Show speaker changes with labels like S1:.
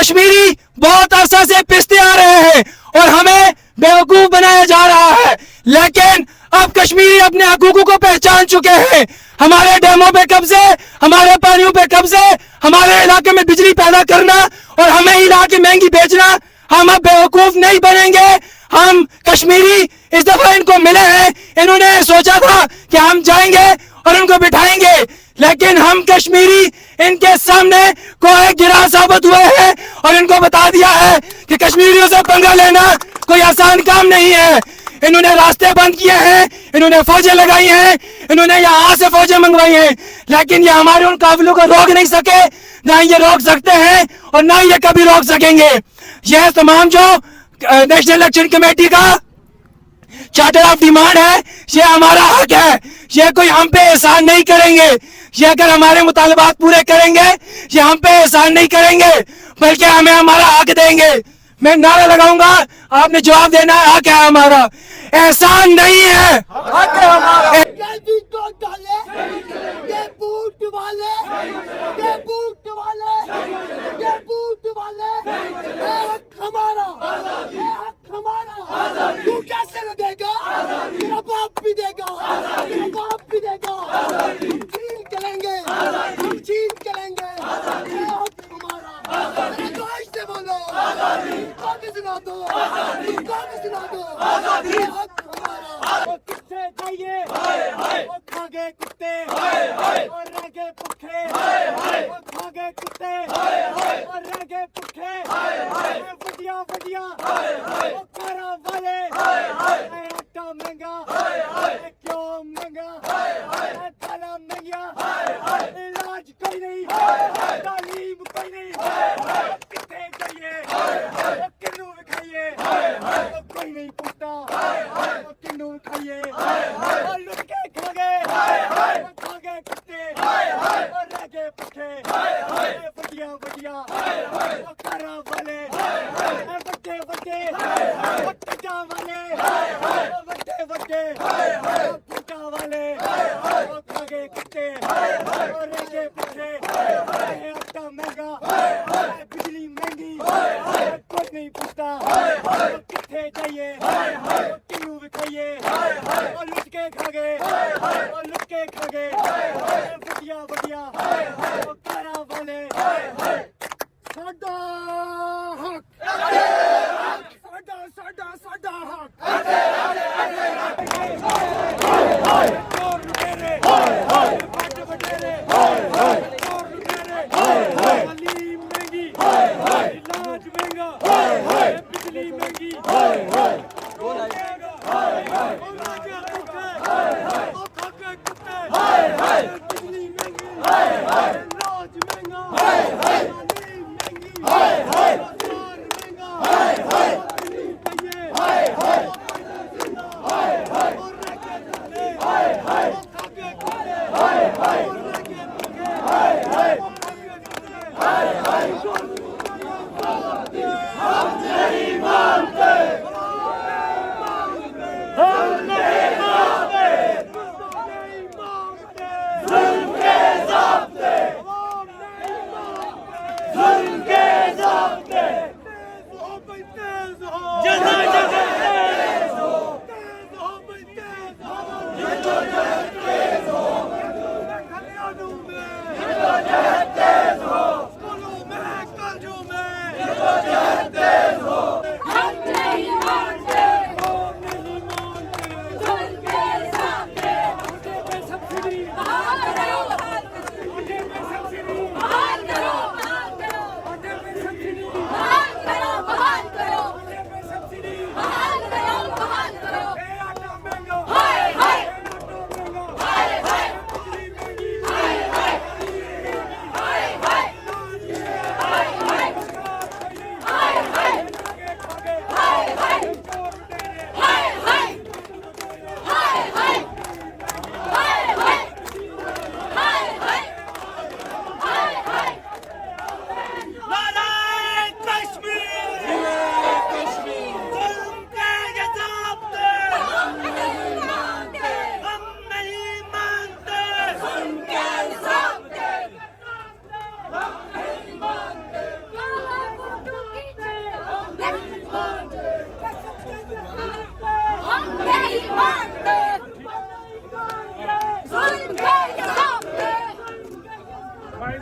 S1: कश्मीरी बहुत अरसा से पिसते आ रहे हैं और हमें बेवकूफ बनाया जा रहा है, लेकिन अब कश्मीरी अपने हकूकों को पहचान चुके हैं। हमारे डैमों पे कब्जे, हमारे पानियों पे कब्जे, हमारे इलाके में बिजली पैदा करना और हमें ही ला के महंगी बेचना, हम अब बेवकूफ नहीं बनेंगे। हम कश्मीरी इस दफा इनको मिले हैं, इन्होंने सोचा था कि हम जाएंगे और उनको बिठाएंगे, लेकिन हम कश्मीरी इनके सामने कोई गिरा साबित हुए हैं और इनको बता दिया है कि कश्मीरियों से पंगा लेना कोई आसान काम नहीं है। इन्होंने रास्ते बंद किए हैं, इन्होंने फौजें लगाई हैं, इन्होंने यहाँ से फौजें मंगवाई हैं, लेकिन ये हमारे उन काफिलों को रोक नहीं सके, ना ये रोक सकते हैं और ना ये कभी रोक सकेंगे। यह तमाम जो नेशनल इलेक्शन कमेटी का चार्टर ऑफ डिमांड है, ये हमारा हक है, ये कोई हम पे एहसान नहीं करेंगे। ये अगर हमारे मुतालबात पूरे करेंगे, ये हम पे एहसान नहीं करेंगे, बल्कि हमें हमारा हक देंगे। मैं नारा लगाऊंगा, आपने जवाब देना है, हक है हमारा, एहसान नहीं है, हक है हमारा।
S2: तू कैसे देगा? तेरा बाप भी देगा, तेरा बाप भी देगा। छीन करेंगे, हम छीन करेंगे, हमारा। जोश से बोलो, कौन सुना दो, कौन सुना दो, हक हमारा। वो किससे चाहिए? वो खागे कुत्ते और रगे भूखे, वो खागे कुत्ते और रगे भूखे, बढ़िया बढ़िया वो कारा वाले, आटा महंगा, क्यों महंगा, खाना महंगा, इलाज कोई नहीं, तालीम कोई नहीं, कितने चाहिए, किन्नू खाइए, कोई नहीं पूछता, किन्नू खाइए, और लुट के खा गए कुत्ते और रह गए भूखे, बढ़िया बढ़िया वो कारा वाले, बच्चे बच्चे बच्चा वाले, बच्चे बच्चे बच्चा वाले, वो खा गए कुत्ते और रह गए भूखे, आटा महंगा, बिजली महंगी, कोई नहीं पूछता, कितने चाहिए, किन्नू भी खाइए, और लुट के खा गए, और लुट के खा गए, बढ़िया बढ़िया वो कारा वाले। साडा हक, साडा साडा साडा हक, चोर लुटेरे, बट बटेरे, चोर लुटेरे, तालीम महंगी, इलाज महंगा, बिजली महंगी, वो राजा कुत्ते, वो खाके कुत्ते, बिजली महंगी, इलाज महंगा, तालीम महंगी, रोजगार महंगा, बिजली चाहिए, और रखे कुत्ते, वो खाके कुत्ते, और रखे भूखे, वो खाके कुत्ते, हम नहीं मानते, हम नहीं मानते, नहीं मानते, जुल्म के ज़ाब्ते, हम नहीं मानते, जुल्म के ज़ाब्ते, तेज़ हो भाई तेज़ हो, जदोजहद तेज़ हो, तेज़ हो भाई तेज़ हो, जदोजहद तेज़ हो, खलियानों में, जदोजहद तेज़ हो, स्कूलों में, कॉलेजों में, जदोजहद तेज़ हो, हम नहीं मानते, हम नहीं मानते, जुल्म के ज़ाब्ते, मुझे पे सब्सिडी बहाल करो, मुझे पे सब्सिडी बहाल करो, मुझे पे सब्सिडी बहाल करो, मुझे पे सब्सिडी भाई